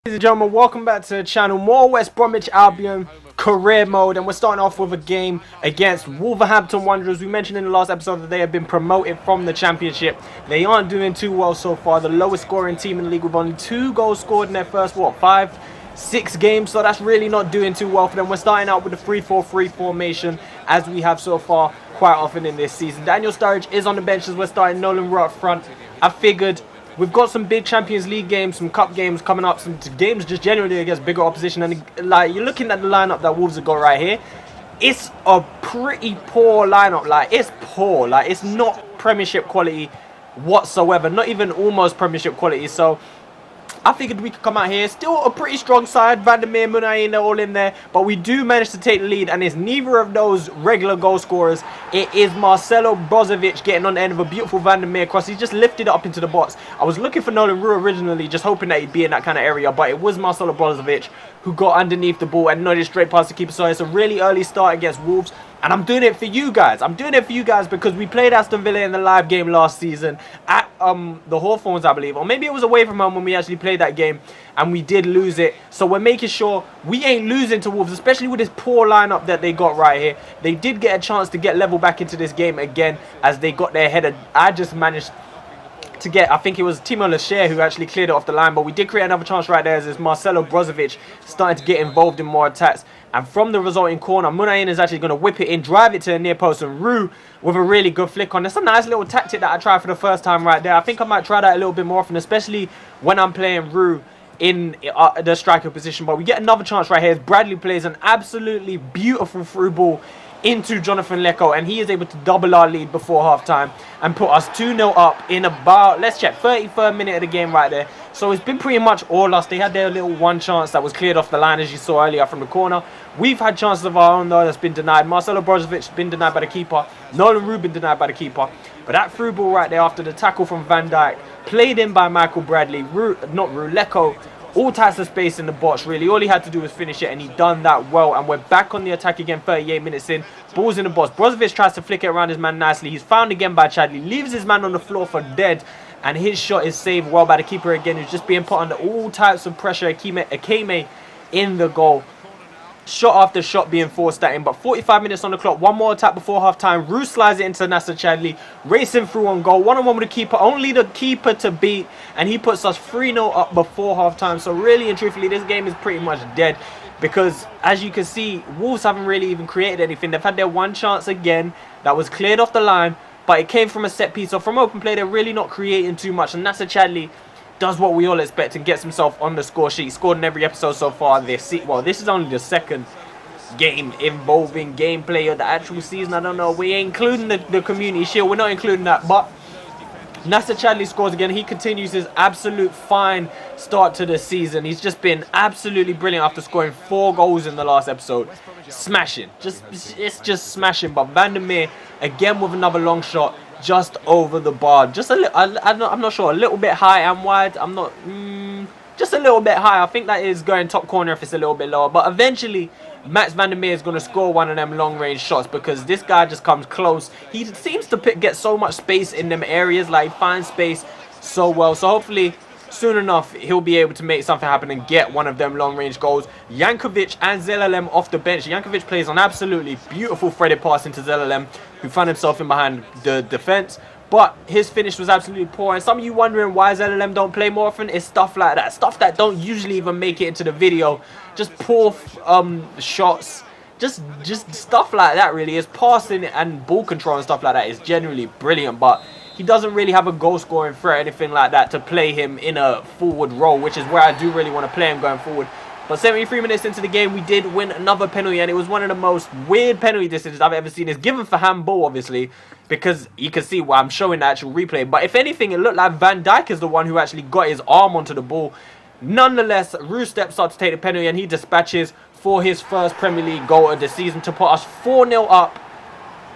Ladies and gentlemen, welcome back to the channel. More West Bromwich Albion career mode, and we're starting off with a game against Wolverhampton Wanderers. We mentioned in the last episode that they have been promoted from the Championship. They aren't doing too well so far. The lowest scoring team in the league with only 2 goals scored in their first, 5-6 games, so that's really not doing too well for them. We're starting out with the 3-4-3 formation, as we have so far quite often in this season. Daniel Sturridge is on the bench as we're starting Nolan Rowe up front. I figured we've got some big Champions League games, some cup games coming up, some games just generally against bigger opposition, and like you're looking at the lineup that Wolves have got right here, it's a pretty poor lineup. Like, it's poor, like it's not Premiership quality whatsoever, not even almost Premiership quality. So I figured we could come out here. Still a pretty strong side. Vandermeer, Munayin, they're all in there. But we do manage to take the lead. And it's neither of those regular goal scorers. It is Marcelo Brozovic getting on the end of a beautiful Vandermeer cross. He just lifted it up into the box. I was looking for Nolan Rowe originally, just hoping that he'd be in that kind of area. But it was Marcelo Brozovic who got underneath the ball and nodded straight past the keeper. So it's a really early start against Wolves. And I'm doing it for you guys. I'm doing it for you guys because we played Aston Villa in the live game last season at the Hawthorns, I believe. Or maybe it was away from home when we actually played that game and we did lose it. So we're making sure we ain't losing to Wolves, especially with this poor lineup that they got right here. They did get a chance to get level back into this game again as they got their header. I just managed to get, I think it was Timo Lachey who actually cleared it off the line, but we did create another chance right there as it's Marcelo Brozovic starting to get involved in more attacks. And from the resulting corner, Munayin is actually going to whip it in, drive it to the near post, and Roux with a really good flick on. That's a nice little tactic that I tried for the first time right there. I think I might try that a little bit more often, especially when I'm playing Roux in the striker position. But we get another chance right here as Bradley plays an absolutely beautiful through ball into Jonathan Lecco, and he is able to double our lead before half-time and put us 2-0 up in about, let's check, 33rd minute of the game right there. So it's been pretty much all us. They had their little one chance that was cleared off the line, as you saw earlier from the corner. We've had chances of our own, though, that's been denied. Marcelo Brozovic has been denied by the keeper. Nolan Rowe been denied by the keeper. But that through ball right there after the tackle from Van Dijk, played in by Michael Bradley, Lecco, all types of space in the box, really. All he had to do was finish it, and he done that well. And we're back on the attack again, 38 minutes in. Ball's in the box. Brozovic tries to flick it around his man nicely. He's found again by Chadley. Leaves his man on the floor for dead. And his shot is saved well by the keeper again, who's just being put under all types of pressure. Akeme in the goal. Shot after shot being forced at him, but 45 minutes on the clock. One more attack before half-time. Roux slides it into Nasser Chadli, racing through on goal. One-on-one with the keeper, only the keeper to beat, and he puts us 3-0 up before half-time. So really and truthfully, this game is pretty much dead because, as you can see, Wolves haven't really even created anything. They've had their one chance again that was cleared off the line, but it came from a set piece. So from open play, they're really not creating too much, and Nasser Chadli does what we all expect and gets himself on the score sheet. Scored in every episode so far this well, this is only the second game involving gameplay of the actual season. I don't know, we ain't including the community shield, we're not including that. But Nasser Chadli scores again. He continues his absolute fine start to the season. He's just been absolutely brilliant after scoring 4 goals in the last episode. Smashing, it's just smashing. But Vandermeer again with another long shot, just over the bar, just a little. I'm not sure, a little bit high and wide. I'm not, just a little bit high. I think that is going top corner if it's a little bit lower. But eventually, Max Vandermeer is going to score one of them long-range shots because this guy just comes close. He seems to get so much space in them areas, like finds space so well. So hopefully, soon enough, he'll be able to make something happen and get one of them long-range goals. Jankovic and Zelalem off the bench. Jankovic plays an absolutely beautiful threaded pass into Zelalem, who found himself in behind the defense. But his finish was absolutely poor. And some of you wondering why Zelalem don't play more often, it's stuff like that. Stuff that don't usually even make it into the video. Just poor shots. Just stuff like that, really. His passing and ball control and stuff like that is generally brilliant. But he doesn't really have a goal scoring threat or anything like that to play him in a forward role, which is where I do really want to play him going forward. But 73 minutes into the game, we did win another penalty, and it was one of the most weird penalty decisions I've ever seen. It's given for handball, obviously, because you can see why I'm showing the actual replay. But if anything, it looked like Van Dijk is the one who actually got his arm onto the ball. Nonetheless, Roux steps up to take the penalty, and he dispatches for his first Premier League goal of the season to put us 4-0 up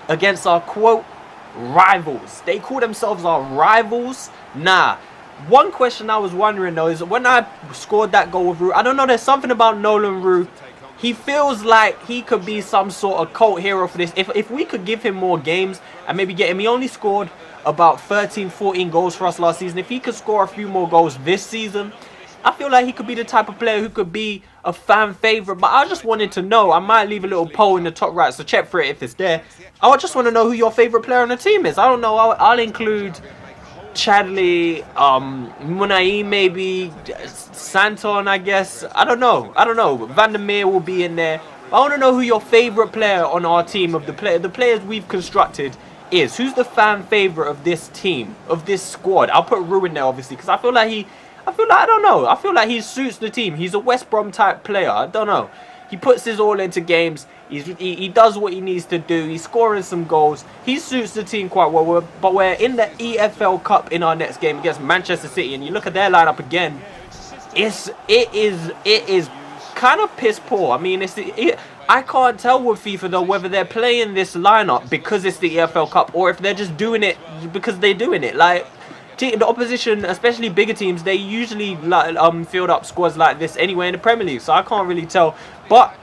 against our, quote, rivals. They call themselves our rivals? Nah. One question I was wondering though is when I scored that goal with Roux, I don't know, there's something about Nolan Roux. He feels like he could be some sort of cult hero for this. If we could give him more games and maybe get him, he only scored about 13, 14 goals for us last season. If he could score a few more goals this season, I feel like he could be the type of player who could be a fan favorite. But I just wanted to know. I might leave a little poll in the top right, so check for it if it's there. I just want to know who your favorite player on the team is. I don't know. I'll include Chadley, Munai, maybe Santon, I guess. I don't know. Van der Meer will be in there. I want to know who your favorite player on our team of the players we've constructed is. Who's the fan favorite of this team, of this squad? I'll put Ruin there, obviously, because I feel like I don't know. I feel like he suits the team. He's a West Brom type player. I don't know. He puts his all into games. He does what he needs to do. He's scoring some goals. He suits the team quite well. But we're in the EFL Cup in our next game against Manchester City, and you look at their lineup again. It is kind of piss poor. I mean, I can't tell with FIFA though whether they're playing this lineup because it's the EFL Cup or if they're just doing it because they're doing it. Like the opposition, especially bigger teams, they usually field up squads like this anyway in the Premier League. So I can't really tell. But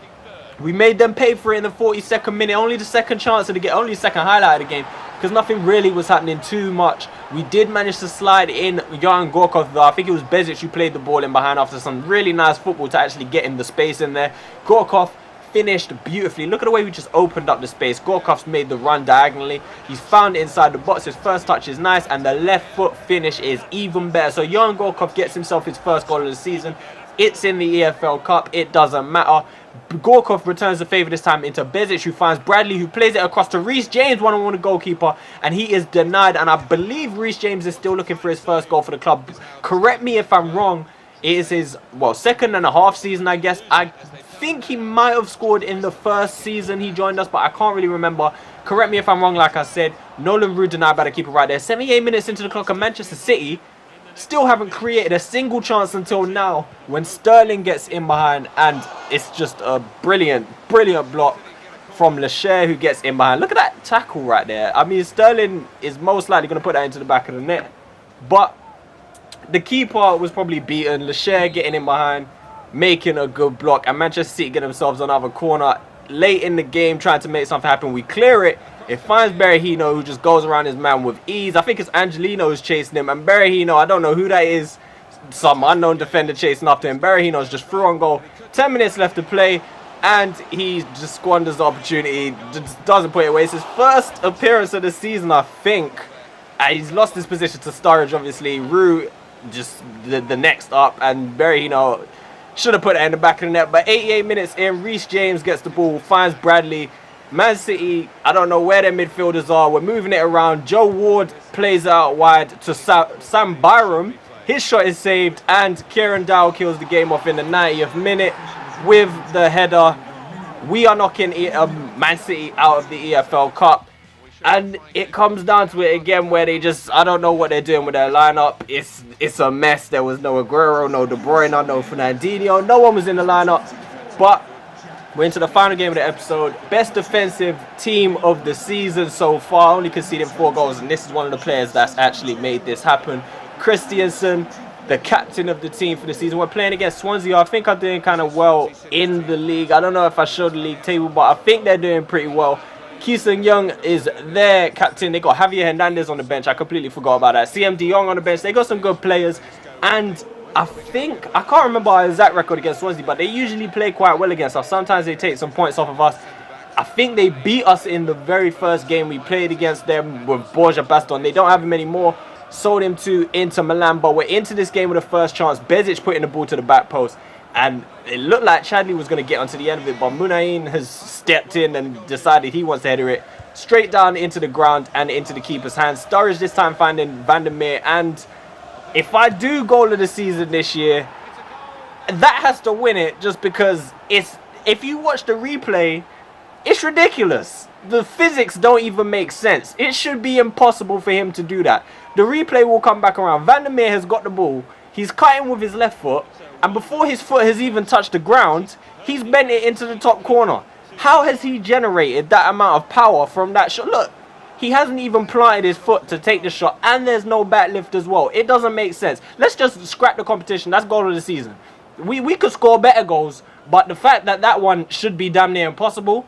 we made them pay for it in the 42nd minute. Only the second chance of the game, only the second highlight of the game, because nothing really was happening too much. We did manage to slide in Jan Gorkov though. I think it was Bezic who played the ball in behind after some really nice football to actually get him the space in there. Gorkov finished beautifully. Look at the way we just opened up the space. Gorkov's made the run diagonally. He's found it inside the box. His first touch is nice, and the left foot finish is even better. So Jan Gorkov gets himself his first goal of the season. It's in the EFL Cup. It doesn't matter. Gorkov returns the favour this time into Bezic, who finds Bradley, who plays it across to Reece James, one-on-one the goalkeeper, and he is denied. And I believe Reece James is still looking for his first goal for the club. Correct me if I'm wrong. It is his, well, second and a half season, I guess. I think he might have scored in the first season he joined us, but I can't really remember. Correct me if I'm wrong, like I said. Nolan Rood denied by the keeper right there. 78 minutes into the clock, and Manchester City still haven't created a single chance until now when Sterling gets in behind, and it's just a brilliant block from Lachey, who gets in behind. Look at that tackle right there. I mean, Sterling is most likely going to put that into the back of the net, but the keeper was probably beaten. Lachey getting in behind, making a good block, and Manchester City get themselves another corner late in the game, trying to make something happen. We clear it. It finds Berahino, who just goes around his man with ease. I think it's Angelino who's chasing him, and Berahino, I don't know who that is, some unknown defender chasing after him. Berahino's just through on goal. 10 minutes left to play, and he just squanders the opportunity, just doesn't put it away. It's his first appearance of the season, I think. He's lost his position to Sturridge, obviously. Rue just the next up, and Berahino should have put it in the back of the net. But 88 minutes in, Reece James gets the ball, finds Bradley. Man City, I don't know where their midfielders are. We're moving it around. Joe Ward plays out wide to Sam Byram. His shot is saved, and Kieran Dowell kills the game off in the 90th minute with the header. We are knocking Man City out of the EFL Cup. And it comes down to it again where they just, I don't know what they're doing with their lineup. It's a mess. There was no Aguero, no De Bruyne, no Fernandinho. No one was in the lineup. But we're into the final game of the episode. Best defensive team of the season so far. Only conceded 4 goals. And this is one of the players that's actually made this happen. Christiansen, the captain of the team for the season. We're playing against Swansea. I think I'm doing kind of well in the league. I don't know if I showed the league table, but I think they're doing pretty well. Keeson Young is their captain. They got Javier Hernandez on the bench. I completely forgot about that. CM De Jong on the bench. They got some good players. And I can't remember our exact record against Swansea, but they usually play quite well against us. Sometimes they take some points off of us. I think they beat us in the very first game we played against them with Borja Baston. They don't have him anymore. Sold him to Inter Milan, but we're into this game with the first chance. Bezic putting the ball to the back post, and it looked like Chadley was going to get onto the end of it, but Munain has stepped in and decided he wants to header it straight down into the ground and into the keeper's hands. Sturridge this time finding Van der Meer, and if I do goal of the season this year, that has to win it, just because if you watch the replay, it's ridiculous. The physics don't even make sense. It should be impossible for him to do that. The replay will come back around. Van der Meer has got the ball. He's cutting with his left foot, and before his foot has even touched the ground, he's bent it into the top corner. How has he generated that amount of power from that shot? Look, he hasn't even planted his foot to take the shot, and there's no back lift as well. It doesn't make sense. Let's just scrap the competition. That's goal of the season. We could score better goals, but the fact that that one should be damn near impossible,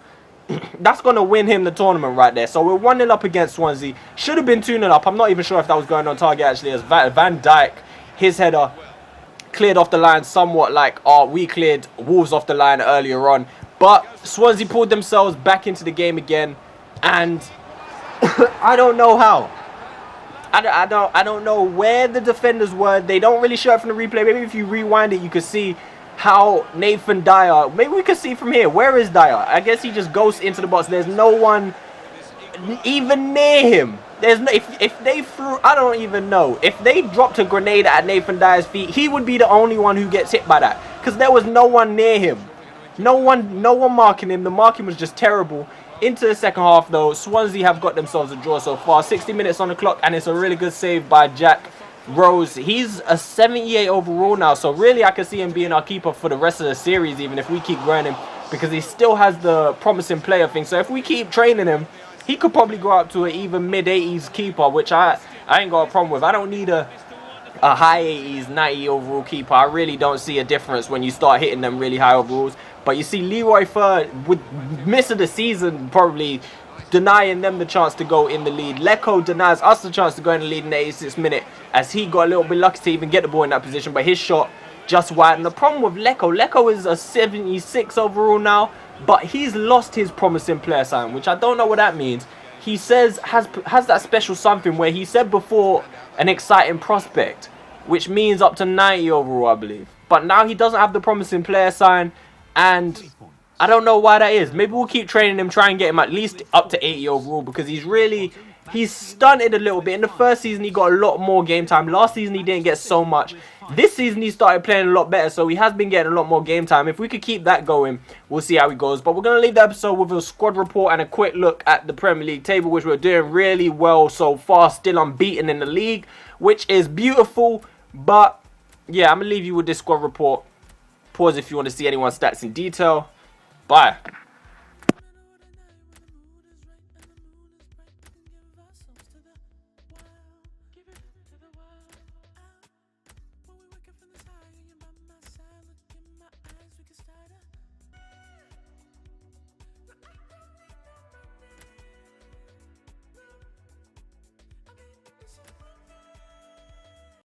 that's going to win him the tournament right there. So we're 1-0 up against Swansea. Should have been 2-0 up. I'm not even sure if that was going on target actually, as Van Dijk, his header cleared off the line somewhat like we cleared Wolves off the line earlier on. But Swansea pulled themselves back into the game again, and I don't know how. I don't know where the defenders were. They don't really show it from the replay. Maybe if you rewind it, you could see how Nathan Dyer. Maybe we could see from here. Where is Dyer? I guess he just goes into the box. There's no one even near him. There's no, if they threw, I don't even know. If they dropped a grenade at Nathan Dyer's feet, he would be the only one who gets hit by that, because there was no one near him. No one marking him. The marking was just terrible. Into the second half, though, Swansea have got themselves a draw so far. 60 minutes on the clock, and it's a really good save by Jack Rose. He's a 78 overall now, so really I can see him being our keeper for the rest of the series, even if we keep growing him, because he still has the promising player thing. So if we keep training him, he could probably go up to an even mid-80s keeper, which I ain't got a problem with. I don't need a high 80s, 90 overall keeper. I really don't see a difference when you start hitting them really high overalls. But you see Leroy Fer, with miss of the season, probably denying them the chance to go in the lead. Lecco denies us the chance to go in the lead in the 86th minute, as he got a little bit lucky to even get the ball in that position, but his shot just wide. And the problem with Lecco is a 76 overall now, but he's lost his promising player sign, which I don't know what that means. He says has that special something where he said before an exciting prospect, which means up to 90 overall, I believe. But now he doesn't have the promising player sign, and I don't know why that is. Maybe we'll keep training him, try and get him at least up to 80 overall, because he's stunted a little bit. In the first season, he got a lot more game time. Last season, he didn't get so much. This season, he started playing a lot better, so he has been getting a lot more game time. If we could keep that going, we'll see how he goes. But we're going to leave the episode with a squad report and a quick look at the Premier League table, which we're doing really well so far. Still unbeaten in the league, which is beautiful. But, yeah, I'm going to leave you with this squad report. Pause if you want to see anyone's stats in detail. Bye. When we wake up from the side, you're by my side, look in my eyes, we can start a